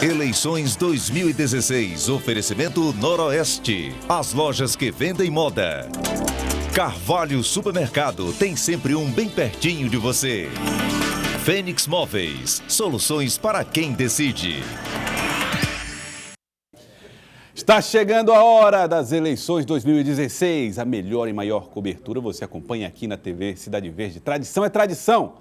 Eleições 2016. Oferecimento Noroeste. As lojas que vendem moda. Carvalho Supermercado. Tem sempre um bem pertinho de você. Fênix Móveis. Soluções para quem decide. Está chegando a hora das eleições 2016. A melhor e maior cobertura você acompanha aqui na TV Cidade Verde. Tradição é tradição.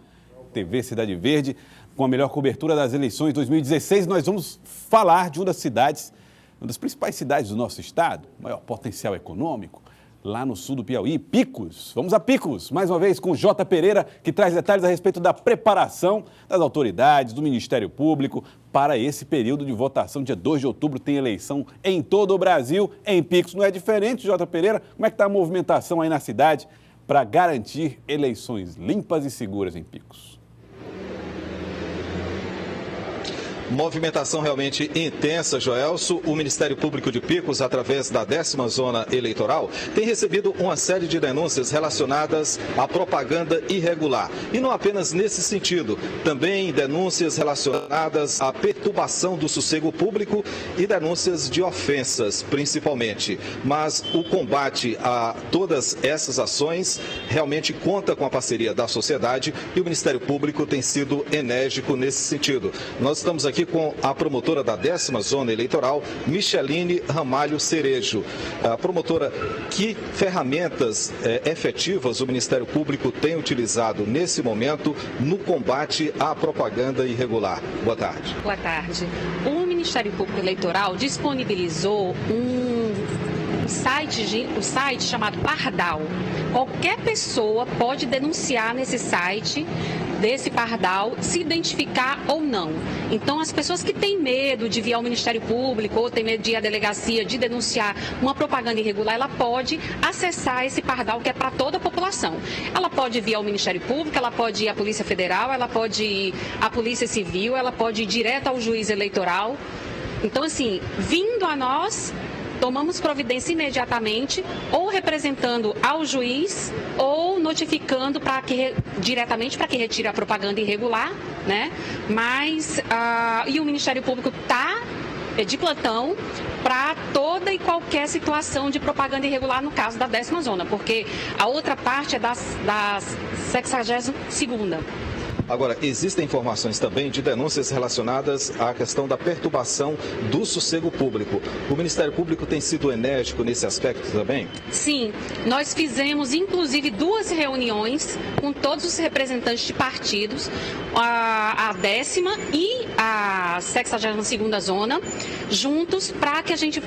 TV Cidade Verde, com a melhor cobertura das eleições 2016. Nós vamos falar de uma das principais cidades do nosso estado, maior potencial econômico, lá no sul do Piauí, Picos. Vamos a Picos, mais uma vez com Jota Pereira, que traz detalhes a respeito da preparação das autoridades, do Ministério Público, para esse período de votação. Dia 2 de outubro tem eleição em todo o Brasil, em Picos. Não é diferente, Jota Pereira? Como é que está a movimentação aí na cidade para garantir eleições limpas e seguras em Picos? Movimentação realmente intensa, Joelso. O Ministério Público de Picos, através da 10ª Zona Eleitoral, tem recebido uma série de denúncias relacionadas à propaganda irregular. E não apenas nesse sentido, também denúncias relacionadas à perturbação do sossego público e denúncias de ofensas, principalmente. Mas o combate a todas essas ações realmente conta com a parceria da sociedade e o Ministério Público tem sido enérgico nesse sentido. Nós estamos aqui com a promotora da 10ª Zona Eleitoral, Micheline Ramalho Cerejo. A promotora, que ferramentas efetivas o Ministério Público tem utilizado nesse momento no combate à propaganda irregular? Boa tarde. Boa tarde. O Ministério Público Eleitoral disponibilizou o site chamado Pardal. Qualquer pessoa pode denunciar nesse site desse Pardal, se identificar ou não. Então, as pessoas que têm medo de vir ao Ministério Público ou têm medo de ir à delegacia, de denunciar uma propaganda irregular, ela pode acessar esse Pardal, que é para toda a população. Ela pode vir ao Ministério Público, ela pode ir à Polícia Federal, ela pode ir à Polícia Civil, ela pode ir direto ao juiz eleitoral. Então, assim, vindo a nós, tomamos providência imediatamente, ou representando ao juiz, ou notificando diretamente para que retire a propaganda irregular, né? Mas, e o Ministério Público está de plantão para toda e qualquer situação de propaganda irregular, no caso da 10ª Zona, porque a outra parte é da 62ª. Agora, existem informações também de denúncias relacionadas à questão da perturbação do sossego público. O Ministério Público tem sido enérgico nesse aspecto também? Sim, nós fizemos inclusive 2 reuniões com todos os representantes de partidos, a 10ª e a 62ª Zona, juntos, para que a gente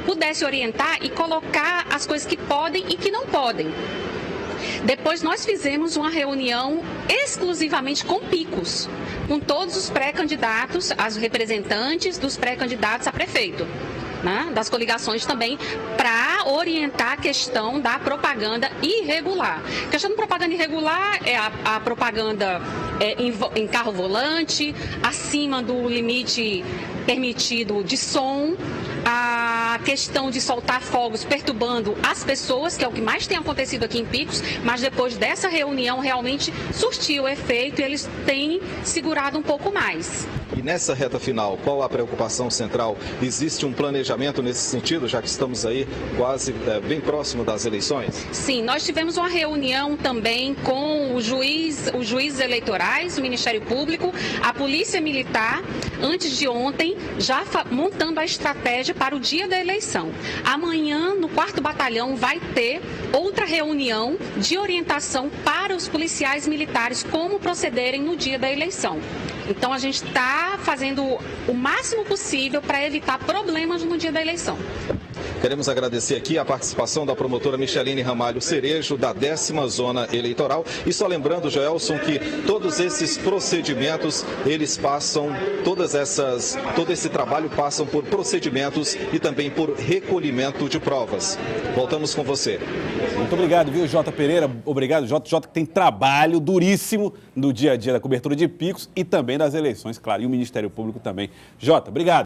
pudesse orientar e colocar as coisas que podem e que não podem. Depois nós fizemos uma reunião exclusivamente com Picos, com todos os pré-candidatos, as representantes dos pré-candidatos a prefeito, né, das coligações também, para orientar a questão da propaganda irregular. A questão da propaganda irregular é a propaganda em carro volante, acima do limite permitido de som, a questão de soltar fogos perturbando as pessoas, que é o que mais tem acontecido aqui em Picos, mas depois dessa reunião realmente surtiu efeito e eles têm segurado um pouco mais. E nessa reta final, qual a preocupação central? Existe um planejamento nesse sentido, já que estamos aí quase bem próximo das eleições? Sim, nós tivemos uma reunião também com os juízes eleitorais, o Ministério Público, a Polícia Militar, antes de ontem, já montando a estratégia para o dia da eleição. Amanhã, no 4º Batalhão, vai ter outra reunião de orientação para os policiais militares, como procederem no dia da eleição. Então, a gente está fazendo o máximo possível para evitar problemas no dia da eleição. Queremos agradecer aqui a participação da promotora Micheline Ramalho Cerejo, da 10ª Zona Eleitoral. E só lembrando, Joelson, que todos esses procedimentos, eles passam, todo esse trabalho passam por procedimentos e também por recolhimento de provas. Voltamos com você. Muito obrigado, viu, Jota Pereira? Obrigado, Jota, que tem trabalho duríssimo no dia a dia da cobertura de Picos e também das eleições, claro, e o Ministério Público também. Jota, obrigado.